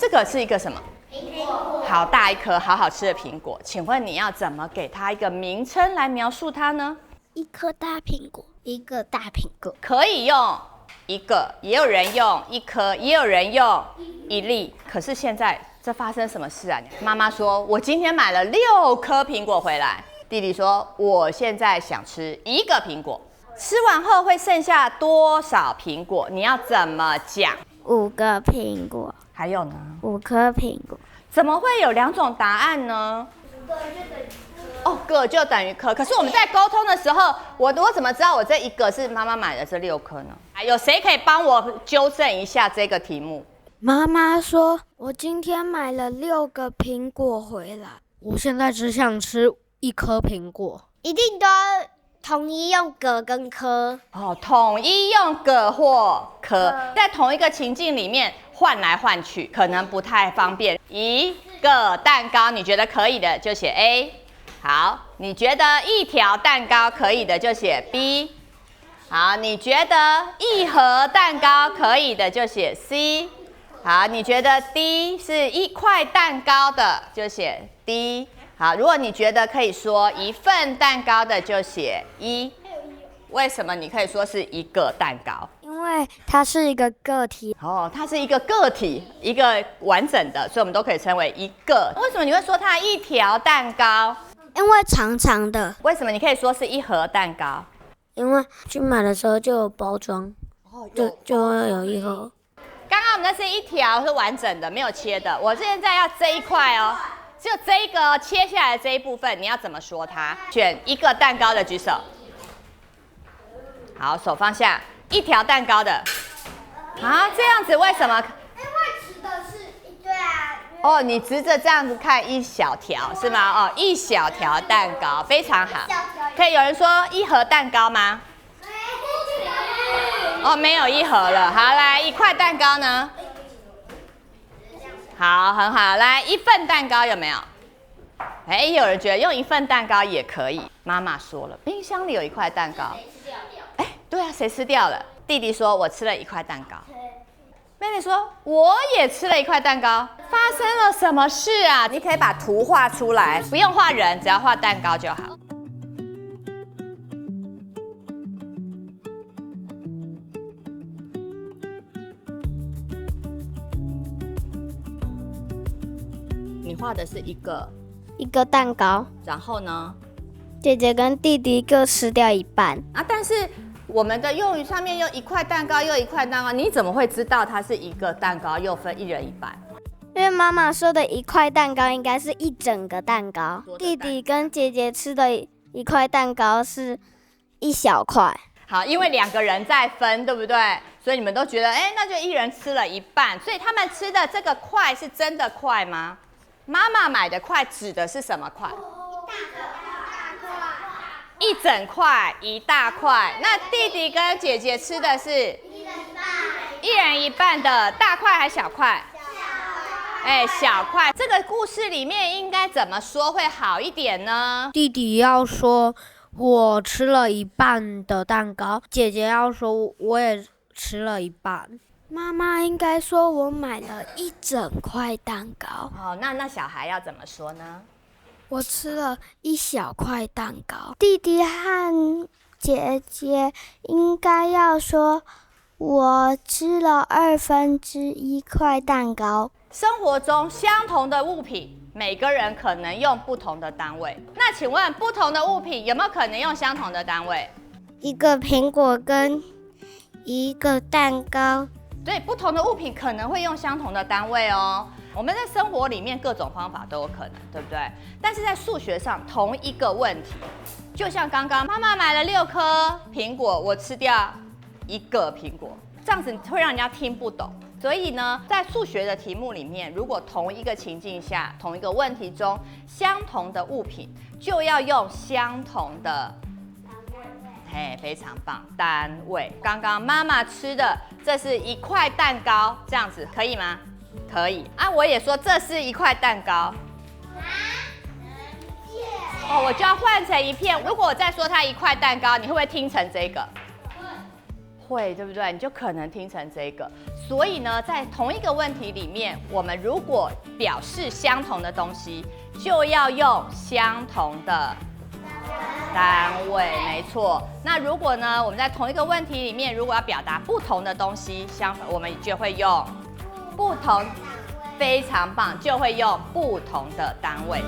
这个是一个什么？苹果。好大一颗，好好吃的苹果。请问你要怎么给它一个名称来描述它呢？一颗大苹果，一个大苹果。可以用一个，也有人用一颗，也有人用一粒。可是现在这发生什么事啊？妈妈说：“我今天买了6颗苹果回来。”弟弟说：“我现在想吃1个苹果。”吃完后会剩下多少苹果？你要怎么讲？5个苹果。还有呢？5颗苹果。怎么会有2种答案呢？个就等于颗。可是我们在沟通的时候，我怎么知道我这1个是妈妈买的这6颗呢？有谁可以帮我纠正一下这个题目？妈妈说：“我今天买了6个苹果回来，我现在只想吃1颗苹果。”一定都统一用个跟颗统一用个或颗，在同一个情境里面换来换去，可能不太方便。1个蛋糕，你觉得可以的就写 A。好，你觉得1条蛋糕可以的就写 B。好，你觉得1盒蛋糕可以的就写 C。好，你觉得 D 是1块蛋糕的就写 D。好，如果你觉得可以说1份蛋糕的就写1。为什么你可以说是1个蛋糕？因为它是一个个体。它是一个个体，一个完整的，所以我们都可以称为1个。为什么你会说它1条蛋糕？因为长长的。为什么你可以说是1盒蛋糕？因为去买的时候就有包装，就会有1盒。刚刚我们那是1条是完整的，没有切的。我现在要这一块哦，只有这一个切下来的这一部分，你要怎么说它？选1个蛋糕的举手。好，手放下。1条蛋糕的。这样子为什么？因为吃的是对啊。你直着这样子看1小条是吗？1小条蛋糕，非常好。可以有人说1盒蛋糕吗？没有1盒了。好，来1块蛋糕呢？好，很好。来1份蛋糕有没有？有人觉得用1份蛋糕也可以。妈妈说了，冰箱里有1块蛋糕。对啊，谁吃掉了？弟弟说我吃了1块蛋糕。妹妹说我也吃了1块蛋糕。发生了什么事啊？你可以把图画出来，不用画人，只要画蛋糕就好。你画的是1个蛋糕，然后呢？姐姐跟弟弟各吃掉1半但是我们的用语上面又1块蛋糕又1块蛋糕，你怎么会知道它是1个蛋糕又分1人1半？因为妈妈说的1块蛋糕应该是1整个蛋糕，弟弟跟姐姐吃的1块蛋糕是1小块。好，因为2个人在分，对不对？所以你们都觉得，那就1人吃了1半，所以他们吃的这个块是真的块吗？妈妈买的块指的是什么块？1整块1大块。那弟弟跟姐姐吃的是1人1半的大块还是小块？小块。这个故事里面应该怎么说会好一点呢？弟弟要说我吃了1半的蛋糕，姐姐要说我也吃了1半。妈妈应该说我买了1整块蛋糕。那小孩要怎么说呢？我吃了1小块蛋糕。弟弟和姐姐应该要说我吃了1/2块蛋糕。生活中相同的物品，每个人可能用不同的单位。那请问不同的物品有没有可能用相同的单位？1个苹果跟1个蛋糕。对，不同的物品可能会用相同的单位哦。我们在生活里面各种方法都有可能，对不对？但是在数学上，同一个问题，就像刚刚妈妈买了6颗苹果，我吃掉1个苹果，这样子会让人家听不懂。所以呢，在数学的题目里面，如果同一个情境下、同一个问题中，相同的物品就要用相同的非常棒，单位。刚刚妈妈吃的这是1块蛋糕，这样子可以吗？可以我也说这是1块蛋糕。我就要换成1片。如果我再说它1块蛋糕，你会不会听成这个？会，对不对？你就可能听成这个。所以呢，在同一个问题里面，我们如果表示相同的东西，就要用相同的单位，没错。那如果呢，我们在同一个问题里面，如果要表达不同的东西，我们就会用不同，非常棒，就会用不同的单位。